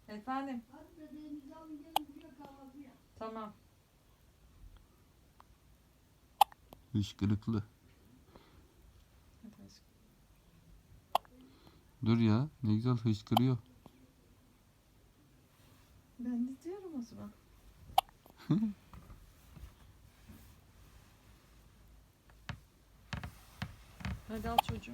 Efendim. Tamam. Hışkırıklı. Hadi aşkım. Dur ya, ne güzel hışkırıyor. Ben de diyorum o zaman. Hadi al çocuğu.